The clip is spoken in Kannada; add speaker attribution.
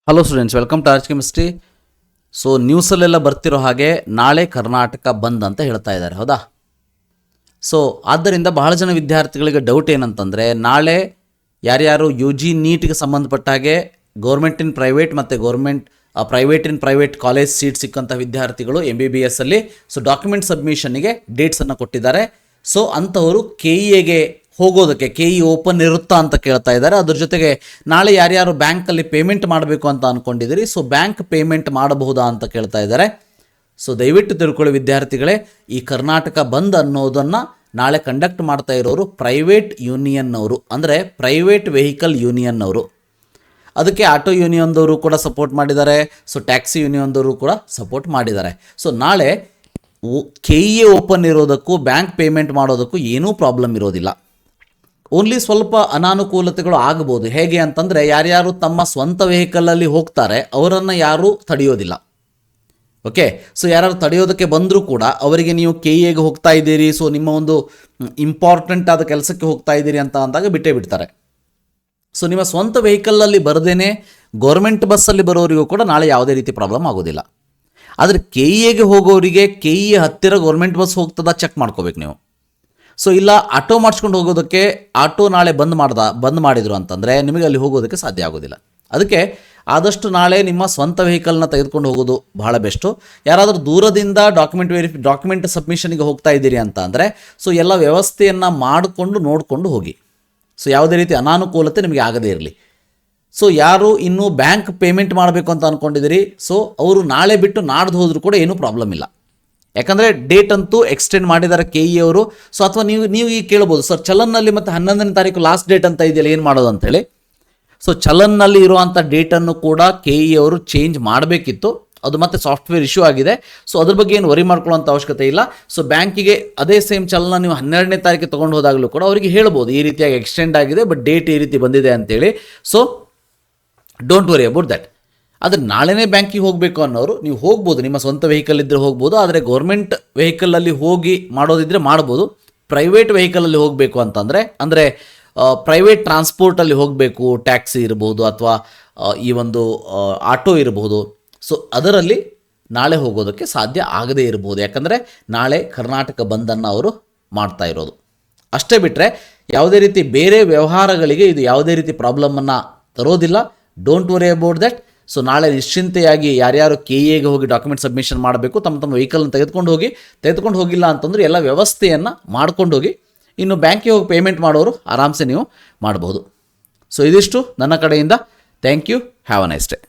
Speaker 1: Hello students, welcome to Arch chemistry. So ನ್ಯೂಸಲ್ಲೆಲ್ಲ ಬರ್ತಿರೋ ಹಾಗೆ ನಾಳೆ ಕರ್ನಾಟಕ ಬಂದ್ ಅಂತ ಹೇಳ್ತಾ ಇದ್ದಾರೆ, ಹೌದಾ? ಸೊ ಆದ್ದರಿಂದ ಬಹಳ ಜನ ವಿದ್ಯಾರ್ಥಿಗಳಿಗೆ ಡೌಟ್ ಏನಂತಂದರೆ, ನಾಳೆ ಯಾರ್ಯಾರು ಯು ಜಿ ನೀಟ್ಗೆ ಸಂಬಂಧಪಟ್ಟ ಹಾಗೆ ಗೌರ್ಮೆಂಟ್ ಇನ್ ಪ್ರೈವೇಟ್ ಮತ್ತು private in private college seat ಸಿಕ್ಕಂಥ ವಿದ್ಯಾರ್ಥಿಗಳು MBBS ಅಲ್ಲಿ ಸೊ ಡಾಕ್ಯುಮೆಂಟ್ ಸಬ್ಮಿಷನ್ನಿಗೆ ಡೇಟ್ಸನ್ನು ಕೊಟ್ಟಿದ್ದಾರೆ. ಸೊ ಅಂಥವರು KEAಗೆ ಹೋಗೋದಕ್ಕೆ KE ಓಪನ್ ಇರುತ್ತಾ ಅಂತ ಕೇಳ್ತಾ ಇದ್ದಾರೆ. ಅದ್ರ ಜೊತೆಗೆ ನಾಳೆ ಯಾರ್ಯಾರು ಬ್ಯಾಂಕಲ್ಲಿ ಪೇಮೆಂಟ್ ಮಾಡಬೇಕು ಅಂತ ಅಂದ್ಕೊಂಡಿದ್ದೀರಿ, ಸೊ ಬ್ಯಾಂಕ್ ಪೇಮೆಂಟ್ ಮಾಡಬಹುದಾ ಅಂತ ಕೇಳ್ತಾ ಇದ್ದಾರೆ. ಸೊ ದಯವಿಟ್ಟು ತಿಳ್ಕೊಳ್ಳಿ ವಿದ್ಯಾರ್ಥಿಗಳೇ, ಈ ಕರ್ನಾಟಕ ಬಂದ್ ಅನ್ನೋದನ್ನು ನಾಳೆ ಕಂಡಕ್ಟ್ ಮಾಡ್ತಾ ಇರೋರು ಪ್ರೈವೇಟ್ ಯೂನಿಯನ್ನವರು, ಅಂದರೆ ಪ್ರೈವೇಟ್ ವೆಹಿಕಲ್ ಯೂನಿಯನ್ನವರು. ಅದಕ್ಕೆ ಆಟೋ ಯೂನಿಯನ್ದವರು ಕೂಡ ಸಪೋರ್ಟ್ ಮಾಡಿದ್ದಾರೆ, ಸೊ ಟ್ಯಾಕ್ಸಿ ಯೂನಿಯನ್ದವರು ಕೂಡ ಸಪೋರ್ಟ್ ಮಾಡಿದ್ದಾರೆ. ಸೊ ನಾಳೆ KE ಓಪನ್ ಇರೋದಕ್ಕೂ ಬ್ಯಾಂಕ್ ಪೇಮೆಂಟ್ ಮಾಡೋದಕ್ಕೂ ಏನೂ ಪ್ರಾಬ್ಲಮ್ ಇರೋದಿಲ್ಲ. ಓನ್ಲಿ ಸ್ವಲ್ಪ ಅನಾನುಕೂಲತೆಗಳು ಆಗ್ಬೋದು. ಹೇಗೆ ಅಂತಂದರೆ, ಯಾರ್ಯಾರು ತಮ್ಮ ಸ್ವಂತ ವೆಹಿಕಲಲ್ಲಿ ಹೋಗ್ತಾರೆ ಅವರನ್ನು ಯಾರೂ ತಡೆಯೋದಿಲ್ಲ. ಓಕೆ, ಸೊ ಯಾರು ತಡೆಯೋದಕ್ಕೆ ಬಂದರೂ ಕೂಡ ಅವರಿಗೆ ನೀವು KEAಗೆ ಹೋಗ್ತಾ ಇದ್ದೀರಿ, ಸೊ ನಿಮ್ಮ ಒಂದು ಇಂಪಾರ್ಟೆಂಟ್ ಆದ ಕೆಲಸಕ್ಕೆ ಹೋಗ್ತಾ ಇದ್ದೀರಿ ಅಂತ ಅಂದಾಗ ಬಿಟ್ಟೇ ಬಿಡ್ತಾರೆ. ಸೊ ನಿಮ್ಮ ಸ್ವಂತ ವೆಹಿಕಲಲ್ಲಿ ಬರದೇನೆ ಗೌರ್ಮೆಂಟ್ ಬಸ್ಸಲ್ಲಿ ಬರೋರಿಗೂ ಕೂಡ ನಾಳೆ ಯಾವುದೇ ರೀತಿ ಪ್ರಾಬ್ಲಮ್ ಆಗೋದಿಲ್ಲ. ಆದರೆ KEAಗೆ ಹೋಗೋರಿಗೆ KE ಹತ್ತಿರ ಗೌರ್ಮೆಂಟ್ ಬಸ್ ಹೋಗ್ತದ ಚೆಕ್ ಮಾಡ್ಕೋಬೇಕು ನೀವು. ಸೊ ಇಲ್ಲ ಆಟೋ ಮಾಡಿಸ್ಕೊಂಡು ಹೋಗೋದಕ್ಕೆ ಆಟೋ ನಾಳೆ ಬಂದ್ ಮಾಡಿದ್ರು ಅಂತಂದರೆ ನಿಮಗೆ ಅಲ್ಲಿ ಹೋಗೋದಕ್ಕೆ ಸಾಧ್ಯ ಆಗೋದಿಲ್ಲ. ಅದಕ್ಕೆ ಆದಷ್ಟು ನಾಳೆ ನಿಮ್ಮ ಸ್ವಂತ ವೆಹಿಕಲ್ನ ತೆಗೆದುಕೊಂಡು ಹೋಗೋದು ಬಹಳ ಬೆಸ್ಟು. ಯಾರಾದರೂ ದೂರದಿಂದ ಡಾಕ್ಯುಮೆಂಟ್ ಸಬ್ಮಿಷನ್ಗೆ ಹೋಗ್ತಾ ಇದ್ದೀರಿ ಅಂತ ಅಂದರೆ ಸೊ ಎಲ್ಲ ವ್ಯವಸ್ಥೆಯನ್ನು ಮಾಡಿಕೊಂಡು ನೋಡಿಕೊಂಡು ಹೋಗಿ. ಸೊ ಯಾವುದೇ ರೀತಿ ಅನಾನುಕೂಲತೆ ನಿಮಗೆ ಆಗದೇ ಇರಲಿ. ಸೊ ಯಾರು ಇನ್ನೂ ಬ್ಯಾಂಕ್ ಪೇಮೆಂಟ್ ಮಾಡಬೇಕು ಅಂತ ಅಂದ್ಕೊಂಡಿದ್ದೀರಿ, ಸೊ ಅವರು ನಾಳೆ ಬಿಟ್ಟು ನಾಡ್ದು ಹೋದರೂ ಕೂಡ ಏನೂ ಪ್ರಾಬ್ಲಮ್ ಇಲ್ಲ. ಯಾಕಂದರೆ ಡೇಟ್ ಅಂತೂ ಎಕ್ಸ್ಟೆಂಡ್ ಮಾಡಿದ್ದಾರೆ KE ಅವರು. ಸೊ ಅಥವಾ ನೀವು ಈಗ ಕೇಳ್ಬೋದು, ಸರ್ ಚಲನ್ನಲ್ಲಿ ಮತ್ತು 11ನೇ ತಾರೀಕು ಲಾಸ್ಟ್ ಡೇಟ್ ಅಂತ ಇದೆಯಲ್ಲ, ಏನು ಮಾಡೋದು ಅಂತೇಳಿ. ಸೊ ಚಲನ್ನಲ್ಲಿ ಇರುವಂಥ ಡೇಟನ್ನು ಕೂಡ KE ಅವರು ಚೇಂಜ್ ಮಾಡಬೇಕಿತ್ತು. ಅದು ಮತ್ತೆ ಸಾಫ್ಟ್ವೇರ್ ಇಶ್ಯೂ ಆಗಿದೆ. ಸೊ ಅದ್ರ ಬಗ್ಗೆ ಏನು ವರಿ ಮಾಡ್ಕೊಳ್ಳೋಂಥ ಅವಶ್ಯಕತೆ ಇಲ್ಲ. ಸೊ ಬ್ಯಾಂಕಿಗೆ ಅದೇ ಸೇಮ್ ಚಲನ ನೀವು 12ನೇ ತಾರೀಕು ತೊಗೊಂಡು ಹೋದಾಗಲೂ ಕೂಡ ಅವರಿಗೆ ಹೇಳ್ಬೋದು, ಈ ರೀತಿಯಾಗಿ ಎಕ್ಸ್ಟೆಂಡ್ ಆಗಿದೆ, ಬಟ್ ಡೇಟ್ ಈ ರೀತಿ ಬಂದಿದೆ ಅಂತೇಳಿ. So don't worry about that. ಆದರೆ ನಾಳೆನೇ ಬ್ಯಾಂಕಿಗೆ ಹೋಗಬೇಕು ಅನ್ನೋರು ನೀವು ಹೋಗ್ಬೋದು, ನಿಮ್ಮ ಸ್ವಂತ ವೆಹಿಕಲ್ ಇದ್ದರೆ ಹೋಗ್ಬೋದು. ಆದರೆ ಗೌರ್ಮೆಂಟ್ ವೆಹಿಕಲಲ್ಲಿ ಹೋಗಿ ಮಾಡೋದಿದ್ದರೆ ಮಾಡ್ಬೋದು. ಪ್ರೈವೇಟ್ ವೆಹಿಕಲಲ್ಲಿ ಹೋಗಬೇಕು ಅಂತಂದರೆ, ಅಂದರೆ ಪ್ರೈವೇಟ್ ಟ್ರಾನ್ಸ್ಪೋರ್ಟಲ್ಲಿ ಹೋಗಬೇಕು, ಟ್ಯಾಕ್ಸಿ ಇರ್ಬೋದು ಅಥವಾ ಈ ಒಂದು ಆಟೋ ಇರ್ಬೋದು, ಸೊ ಅದರಲ್ಲಿ ನಾಳೆ ಹೋಗೋದಕ್ಕೆ ಸಾಧ್ಯ ಆಗದೇ ಇರ್ಬೋದು. ಯಾಕಂದರೆ ನಾಳೆ ಕರ್ನಾಟಕ ಬಂದನ್ನು ಅವರು ಮಾಡ್ತಾ ಇರೋದು. ಅಷ್ಟೇ ಬಿಟ್ಟರೆ ಯಾವುದೇ ರೀತಿ ಬೇರೆ ವ್ಯವಹಾರಗಳಿಗೆ ಇದು ಯಾವುದೇ ರೀತಿ ಪ್ರಾಬ್ಲಮನ್ನು ತರೋದಿಲ್ಲ. Don't worry about that. So ನಾಳೆ ನಿಶ್ಚಿಂತೆಯಾಗಿ ಯಾರ್ಯಾರು KEAಗೆ ಹೋಗಿ ಡಾಕ್ಯುಮೆಂಟ್ ಸಬ್ಮಿಷನ್ ಮಾಡಬೇಕು, ತಮ್ಮ ವೆಹಿಕಲ್ನ ತೆಗೆದುಕೊಂಡು ಹೋಗಿಲ್ಲ ಅಂತಂದರೆ ಎಲ್ಲ ವ್ಯವಸ್ಥೆಯನ್ನು ಮಾಡ್ಕೊಂಡು ಹೋಗಿ. ಇನ್ನು ಬ್ಯಾಂಕಿಗೆ ಹೋಗಿ ಪೇಮೆಂಟ್ ಮಾಡೋರು ಆರಾಮ್ಸೆ ನೀವು ಮಾಡಬಹುದು. ಸೊ ಇದಿಷ್ಟು ನನ್ನ ಕಡೆಯಿಂದ. Thank you. Have a nice day.